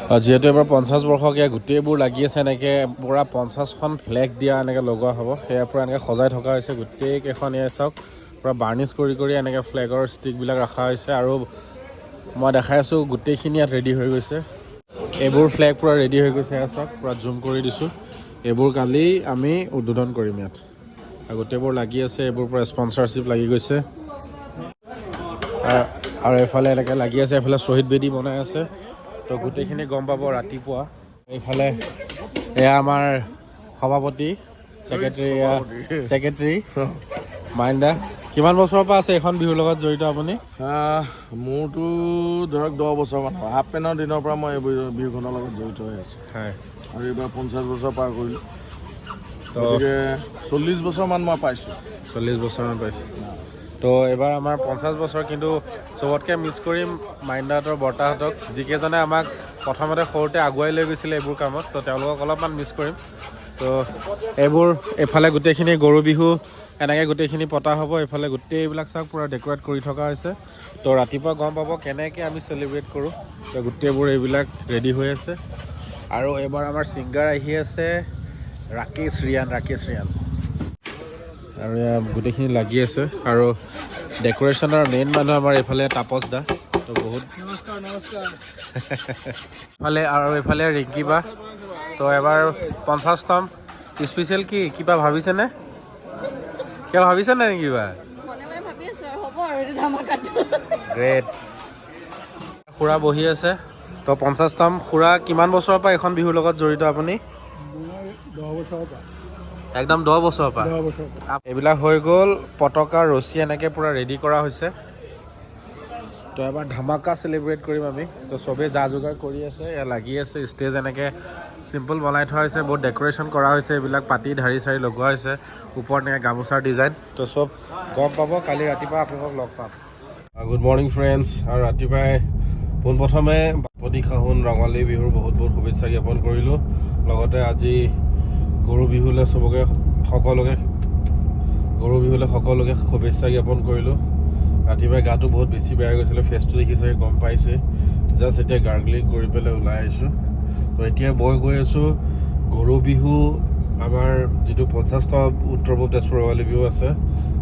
যেহেতু এবাৰ 50 বৰ্ষকীয়া গোটেইবোৰ লাগি আছে এনেকৈ পূৰা 50খন ফ্লেগ দিয়া এনেকৈ লগোৱা হ'ব সেয়াৰ পৰা এনেকৈ সজাই থকা হৈছে গোটেইকেইখন এয়া চাওক পূৰা বাৰ্নিছ কৰি এনেকৈ ফ্লেগৰ ষ্টিকবিলাক ৰখা হৈছে আৰু মই দেখাই আছোঁ গোটেইখিনি ইয়াত ৰেডি হৈ গৈছে এইবোৰ ফ্লেগ পূৰা ৰেডি হৈ গৈছে এয়া চাওক পূৰা জুম কৰি দিছোঁ এইবোৰ কালি আমি উদ্বোধন কৰিম ইয়াত আৰু গোটেইবোৰ লাগি আছে এইবোৰ পূৰা স্পনচাৰশ্বিপ লাগি গৈছে আৰু এইফালে এনেকৈ লাগি আছে এইফালে শ্বহীদ বেদী বনাই আছে তো গোটেইখিনি গম পাব ৰাতিপুৱা এইফালে এয়া আমাৰ সভাপতি ছেক্ৰেটাৰী মাইণ্ডা কিমান বছৰৰ পৰা আছে এইখন বিহুৰ লগত জড়িত আপুনি মোৰতো ধৰক 10 বছৰমান হয় হাফ পেনৰ দিনৰ পৰা মই এই বিহুখনৰ লগত জড়িত হৈ আছোঁ হয় আৰু এইবাৰ 50 বছৰ পাৰ কৰিলোঁ গতিকে 40 বছৰমান মই পাইছোঁ 40 বছৰমান পাইছোঁ তো এইবাৰ আমাৰ 50 বছৰ কিন্তু চবতকৈ মিছ কৰিম মাইণ্ডাহঁতৰ বৰ্তাহঁতক যিকেইজনে আমাক প্ৰথমতে সৰুতে আগুৱাই লৈ গৈছিলে এইবোৰ কামত তো তেওঁলোকক অলপমান মিছ কৰিম তো এইবোৰ এইফালে গোটেইখিনি গৰু বিহু এনেকৈ গোটেইখিনি পতা হ'ব এইফালে গোটেইবিলাক চাওক পূৰা ডেক'ৰেট কৰি থকা হৈছে তো ৰাতিপুৱা গম পাব কেনেকৈ আমি চেলিব্ৰেট কৰোঁ তো গোটেইবোৰ এইবিলাক ৰেডি হৈ আছে আৰু এইবাৰ আমাৰ ছিংগাৰ আহি আছে ৰাকেশ ৰিয়ান আৰু গোটেইখিনি লাগি আছে আৰু ডেক'ৰেশ্যনৰ মেইন মানুহ আমাৰ এইফালে তাপস দা তো বহুত নমস্কাৰ এইফালে ৰিংকি বা তো এবাৰ 50তম স্পেচিয়েল কিবা ভাবিছেনে কিবা ভাবিছেনে ৰিংকি বা গ্ৰেট খুৰা বহি আছে তো 50তম খুৰা কিমান বছৰৰ পৰা এখন বিহুৰ লগত জড়িত আপুনি 10 বছৰৰ পৰা একদম 10 বছৰৰ পৰা এইবিলাক হৈ গ'ল পতাকা ৰছী এনেকৈ পূৰা ৰেডি কৰা হৈছে তো এবাৰ ধামাকা চেলিব্ৰেট কৰিম আমি তো চবেই যা যোগাৰ কৰি আছে এয়া লাগি আছে ষ্টেজ এনেকৈ চিম্পল বনাই থোৱা হৈছে বহুত ডেক'ৰেশ্যন কৰা হৈছে এইবিলাক পাতি ধাৰি চাৰি লগোৱা হৈছে ওপৰত এনেকৈ গামোচাৰ ডিজাইন তো চব গম পাব কালি ৰাতিপুৱা আপোনালোকক লগ পাম গুড মৰ্ণিং ফ্ৰেণ্ডছ আৰু ৰাতিপুৱাই পোনপ্ৰথমে বাপতি সাহোন ৰঙালী বিহুৰ বহুত শুভেচ্ছা জ্ঞাপন কৰিলোঁ লগতে আজি গৰু বিহুলৈ সকলোকে শুভেচ্ছা জ্ঞাপন কৰিলোঁ ৰাতিপুৱাই গাটো বহুত বেছি বেয়া গৈছিলে ফেচটো দেখিছে গম পাইছে জাষ্ট এতিয়া গাৰ্গলিং কৰি পেলাই ওলাই আহিছোঁ তো এতিয়া মই গৈ আছোঁ গৰু বিহু আমাৰ যিটো 50তম উত্তৰ পূব তেজপুৰ ৰঙালী বিহু আছে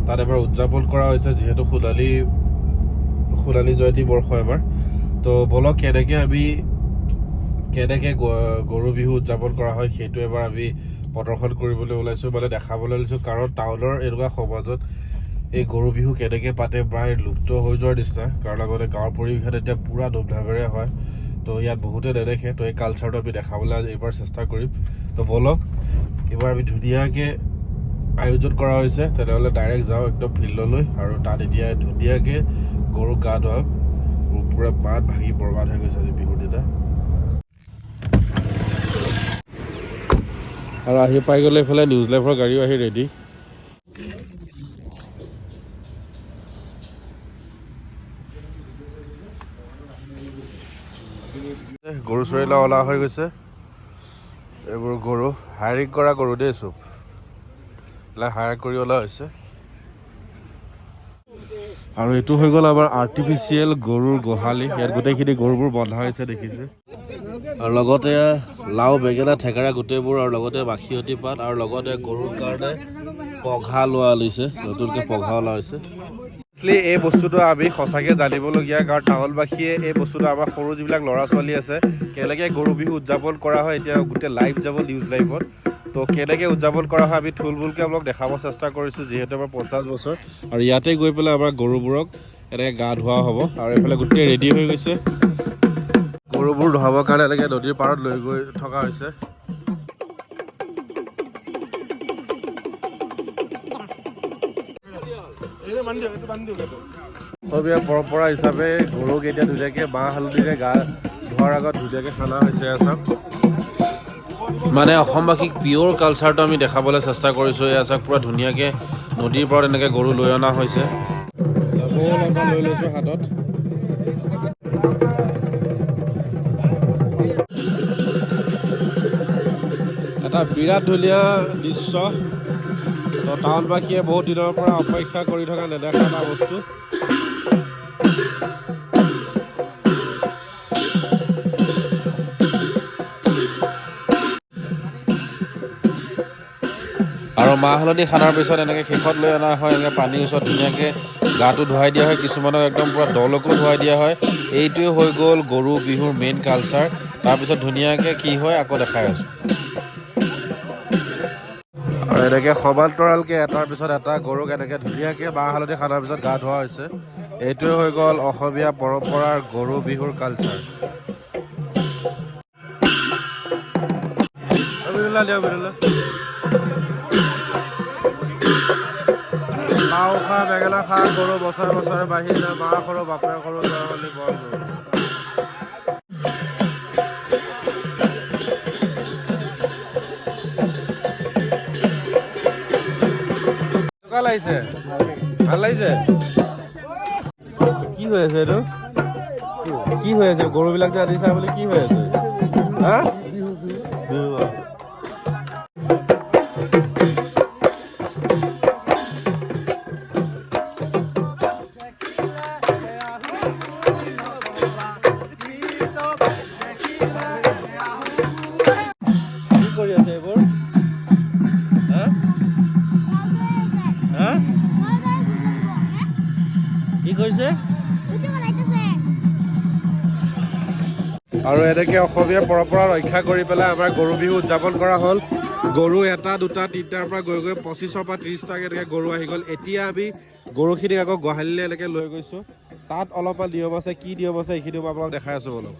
তাত এবাৰ উদযাপন কৰা হৈছে যিহেতু সোণালী জয়ন্তী বৰ্ষ এবাৰ তো বলক কেনেকৈ গৰু বিহু উদযাপন কৰা হয় সেইটো এবাৰ আমি প্ৰদৰ্শন কৰিবলৈ ওলাইছোঁ মানে দেখাবলৈ ওলাইছোঁ কাৰণ টাউনৰ এনেকুৱা সমাজত এই গৰু বিহু কেনেকৈ পাতে প্ৰায় লুপ্ত হৈ যোৱাৰ নিচিনা কাৰণ আগতে গাঁৱৰ পৰিৱেশত এতিয়া পূৰা ধুমধামেৰে হয় তো ইয়াত বহুতে নেদেখে তো এই কালচাৰটো আমি দেখাবলৈ এইবাৰ চেষ্টা কৰিম তো বলক এইবাৰ আমি ধুনীয়াকৈ আয়োজন কৰা হৈছে তেনেহ'লে ডাইৰেক্ট যাওঁ একদম ফিল্ডলৈ আৰু তাত এতিয়া ধুনীয়াকৈ গৰুক গা ধুৱাম পূৰা বাট ভাগি বৰবাদ হৈ গৈছে আজি বিহুৰ দিনা আৰু আহি পাই গ'লে এইফালে নিউজ লাইভৰ গাড়ীও আহি ৰেডি গৰু চৰিলা অলা হৈ গৈছে এইবোৰ গৰু হায়াৰিং কৰা গৰু দেই চব হায়াৰ কৰি অলা হৈছে আৰু এইটো হৈ গ'ল আমাৰ আৰ্টিফিচিয়েল গৰুৰ গোহালি ইয়াত গোটেইখিনি গৰুবোৰ বন্ধা হৈছে দেখিছে আৰু লগতে লাও বেঙেনা থেকেৰা গোটেইবোৰ আৰু লগতে মাখিয়তী পাত আৰু লগতে গৰুৰ কাৰণে পঘা লোৱা লৈছে নতুনকৈ পঘা লোৱা হৈছে এই বস্তুটো আমি সঁচাকৈ জানিবলগীয়া কাৰণ টাউনবাসীয়ে এই বস্তুটো আমাৰ সৰু যিবিলাক ল'ৰা ছোৱালী আছে কেনেকৈ গৰু বিহু উদযাপন কৰা হয় এতিয়া গোটেই লাইভ যাব নিউজ লাইভত তো কেনেকৈ উদযাপন কৰা হয় আমি থুলমূলকৈ আপোনাক দেখাব চেষ্টা কৰিছোঁ যিহেতু আমাৰ 50 বছৰ আৰু ইয়াতে গৈ পেলাই আমাৰ গৰুবোৰক এনেকৈ গা ধোৱা হ'ব আৰু এইফালে গোটেই ৰেডি হৈ গৈছে গৰুবোৰ ধুৱাবৰ কাৰণে এনেকৈ নদীৰ পাৰত লৈ গৈ থকা হৈছে অসমীয়া পৰম্পৰা হিচাপে গৰুক এতিয়া ধুনীয়াকৈ মাহ হালধিৰে গা ধোৱাৰ আগত ধুনীয়াকৈ খানা হৈছে চাওক মানে অসমবাসীক পিয়'ৰ কালচাৰটো আমি দেখাবলৈ চেষ্টা কৰিছোঁ এয়া চাওক পূৰা ধুনীয়াকৈ নদীৰ পৰা এনেকৈ গৰু লৈ অনা হৈছে লৈ লৈছোঁ হাতত এটা বিৰাট ধুনীয়া দৃশ্য তো টাউনবাসীয়ে বহুত দিনৰ পৰা অপেক্ষা কৰি থকা নেদেখা এটা বস্তু মাহ হালধি খানাৰ পিছত এনেকৈ শেষত লৈ অনা হয়, এনেকৈ পানীৰ ওচৰত ধুনীয়াকৈ গাটো ধুৱাই দিয়া হয়, কিছুমানক একদম পূৰা দলৈকো ধুৱাই দিয়া হয়। এইটোৱে হৈ গ'ল গৰু বিহুৰ মেইন কালচাৰ। তাৰপিছত ধুনীয়াকৈ কি হয় আকৌ দেখাই আছোঁ। আৰু এনেকৈ সমান্তৰালকৈ এটাৰ পিছত এটা গৰুক এনেকৈ ধুনীয়াকৈ মাহ হালধি খানাৰ পিছত গা ধোৱা হৈছে। এইটোৱে হৈ গ'ল অসমীয়া পৰম্পৰাৰ গৰু বিহুৰ কালচাৰ। লাও খা বেঙেনা খা গৰু বছৰে বছৰে বাঢ়ি যায়, মাহ সৰু বাপেৰ সৰু জয়হলি বৰ গৰু। কেনেকুৱা লাগিছে? ভাল লাগিছে? কি হৈ আছে এইটো? কি হৈ আছে? গৰুবিলাক যে আনিছা বুলি কি হৈ আছে? হা? বিহু। কি কৰি আছে এইবোৰ? হা? হা? কি কৰিছে? আৰু এনেকৈ অসমীয়া পৰম্পৰা ৰক্ষা কৰি পেলাই আমাৰ গৰু বিহু উদযাপন কৰা হ'ল। গৰু এটা দুটা তিনিটাৰ পৰা গৈ গৈ 25ৰ পৰা 30টাকৈ এনেকৈ গৰু আহি গ'ল। এতিয়া আমি গৰুখিনিক আকৌ গোহালিলৈ এনেকৈ লৈ গৈছোঁ। তাত অলপমান নিয়ম আছে, কি নিয়ম আছে এইখিনি মই আপোনাক দেখাই আছোঁ অলপ।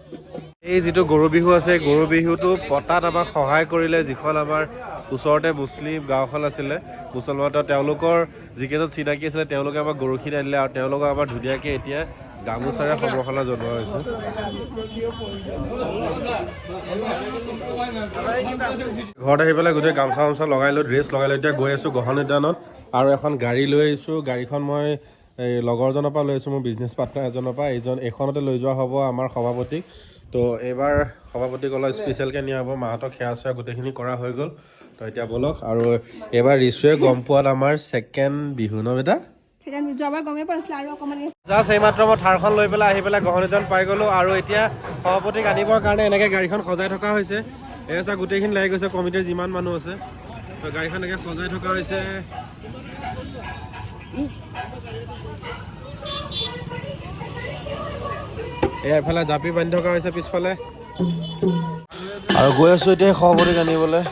এই যিটো গৰু বিহু আছে, গৰু বিহুটো পতাত আমাক সহায় কৰিলে যিখন আমাৰ ওচৰতে মুছলিম গাঁওখন আছিলে মুছলমান, তেওঁলোকৰ যিকেইজন চিনাকি আছিলে তেওঁলোকে আমাক গৰুখিনি আনিলে আৰু তেওঁলোকক আমাৰ ধুনীয়াকৈ এতিয়া গামোচাৰে সম্বৰ্ধনা জনোৱা হৈছে। ঘৰত আহি পেলাই গোটেই গামোচা চামোচা লগাই লৈ ড্ৰেছ লগাই লৈ এতিয়া গৈ আছোঁ গহন উদ্যানত। আৰু এখন গাড়ী লৈ আহিছোঁ। গাড়ীখন মই এই লগৰজনৰ পৰা লৈ আহিছোঁ, মোৰ বিজনেছ পাৰ্টনাৰ এজনৰ পৰা। এইখনতে লৈ যোৱা হ'ব আমাৰ সভাপতিক। তো এইবাৰ সভাপতিক অলপ স্পেচিয়েলকৈ নিয়া হ'ব। মাহঁতক সেৱা চেৱা গোটেইখিনি কৰা হৈ গ'ল। তো এতিয়া ব'লক। আৰু এইবাৰ ৰিচুৱে গম পোৱাত আমাৰ ছেকেণ্ড বিহু ন বেটা? জাষ্ট এইমাত্ৰ মই থাৰখন লৈ পেলাই আহি পেলাই গহন উদ্যান পাই গ'লোঁ। আৰু এতিয়া সভাপতিক আনিবৰ কাৰণে এনেকৈ গাড়ীখন সজাই থকা হৈছে। এয়া চা গোটেইখিনি লাগি গৈছে, কমিটিৰ যিমান মানুহ আছে। তো গাড়ীখন এনেকৈ সজাই থকা হৈছে। এয়া এফালে জাপি বান্ধি থকা হৈছে পিছফালে। আৰু গৈ আছোঁ এতিয়া সভাপতিক আনিবলৈ।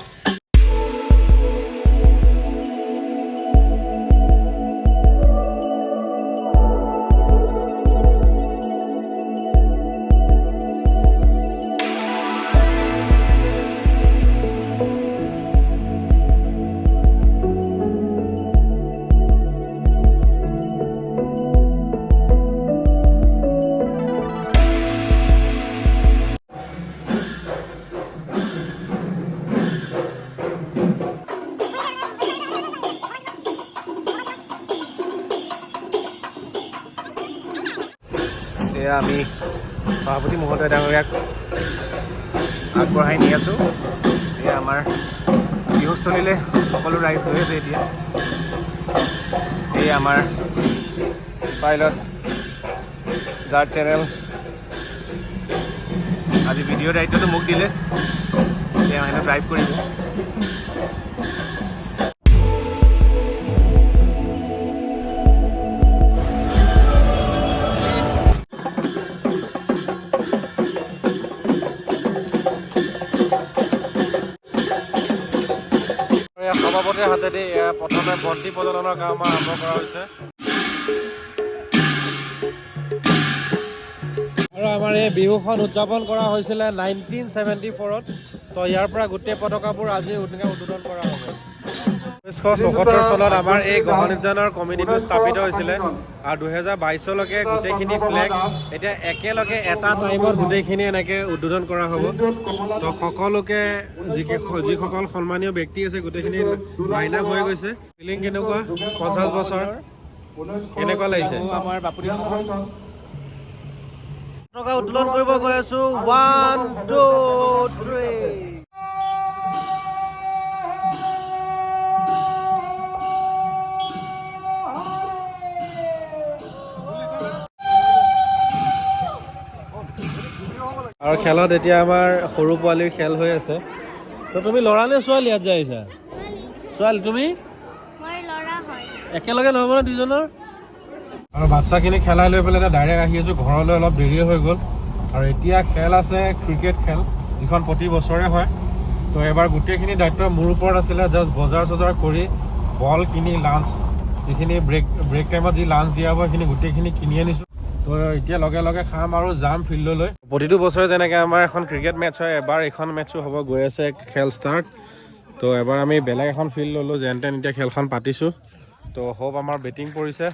এয়া আমি সভাপতি মহোদয় ডাঙৰীয়াক আগবঢ়াই নি আছোঁ। এয়া আমাৰ বিহুস্থলীলৈ সকলো ৰাইজ গৈ আছে এতিয়া। এই আমাৰ পাইলট, যাৰ চেনেল আজি ভিডিঅ' দায়িত্বটো মোক দিলে, তেওঁ হেনো ড্ৰাইভ কৰিব। সভাপতিৰ হাতেদি প্ৰথমে বন্তি প্ৰজ্বলনৰ কাম আৰম্ভ কৰা হৈছে। আৰু আমাৰ এই বিহুখন উদযাপন কৰা হৈছিলে 1974-ত। তো ইয়াৰ পৰা গোটেই পতাকাবোৰ আজি উদ্বোধন কৰা হ'ব। 1974 চনত আমাৰ এই গহন উদ্যানৰ কমিটিটো স্থাপিত হৈছিলে। আৰু 2022লৈকে গোটেইখিনি ফ্লেগ এতিয়া একেলগে এটা টাইমত গোটেইখিনি এনেকৈ উদ্বোধন কৰা হ'ব। তো সকলোকে যিসকল সন্মানীয় ব্যক্তি আছে গোটেইখিনি লাইন আপ হৈ গৈছে। ফিলিং কেনেকুৱা? 50 বছৰ কেনেকুৱা লাগিছে? আমাৰ বাপুৰি পতাকা উত্তোলন কৰিব গৈ আছোঁ। 1 2 3 আৰু খেলত এতিয়া আমাৰ সৰু পোৱালীৰ খেল হৈ আছে। তো তুমি ল'ৰা নে ছোৱালী ইয়াত যে আহিছা? ছোৱালী তুমি? একেলগে নহ'ব নে দুজনৰ আৰু বাচ্চাখিনি খেলাই লৈ পেলাই এতিয়া ডাইৰেক্ট আহি আছোঁ ঘৰলৈ অলপ দেৰি হৈ গ'ল আৰু এতিয়া খেল আছে ক্ৰিকেট খেল যিখন প্ৰতি বছৰে হয় তো এবাৰ গোটেইখিনি দায়িত্ব মোৰ ওপৰত আছিলে জাষ্ট বজাৰ চজাৰ কৰি বল কিনি লাঞ্চ যিখিনি ব্ৰেক টাইমত যি লাঞ্চ দিয়া হ'ব সেইখিনি গোটেইখিনি কিনি আনিছোঁ তো এতিয়া লগে লগে খাম আৰু যাম ফিল্ডলৈ প্ৰতিটো বছৰে যেনেকৈ আমাৰ এখন ক্ৰিকেট মেটচ হয় এবাৰ এইখন মেটচো হ'ব গৈ আছে খেল ষ্টাৰ্ট তো এবাৰ আমি বেলেগ এখন ফিল্ড ল'লোঁ যেন তেন এতিয়া খেলখন পাতিছোঁ তো হোপ আমাৰ বেটিং পৰিছে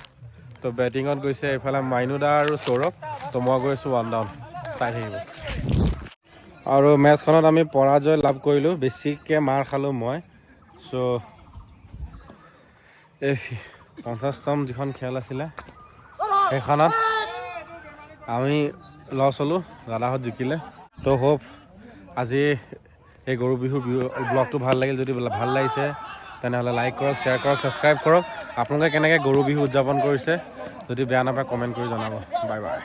তো বেটিঙত গৈছে এইফালে মাইনুদা আৰু সৌৰভ তো মই গৈছোঁ 1 ডাউন চাই থাকিব আৰু মেটচখনত আমি পৰাজয় লাভ কৰিলোঁ বেছিকৈ মাৰ খালোঁ মই চ' এই 50তম যিখন খেল আছিলে সেইখনত আমি লছ হ'লোঁ দাদাহঁত জিকিলে তো হোপ আজি এই গৰু বিহু ব্লগটো ভাল লাগিল যদি ভাল লাগিছে তেনেহ'লে লাইক কৰক শ্বেয়াৰ কৰক ছাবস্ক্ৰাইব কৰক আপোনালোকে কেনেকৈ গৰু বিহু উদযাপন কৰিছে যদি বেয়া নাপায় কমেণ্ট কৰি জনাব বাই বাই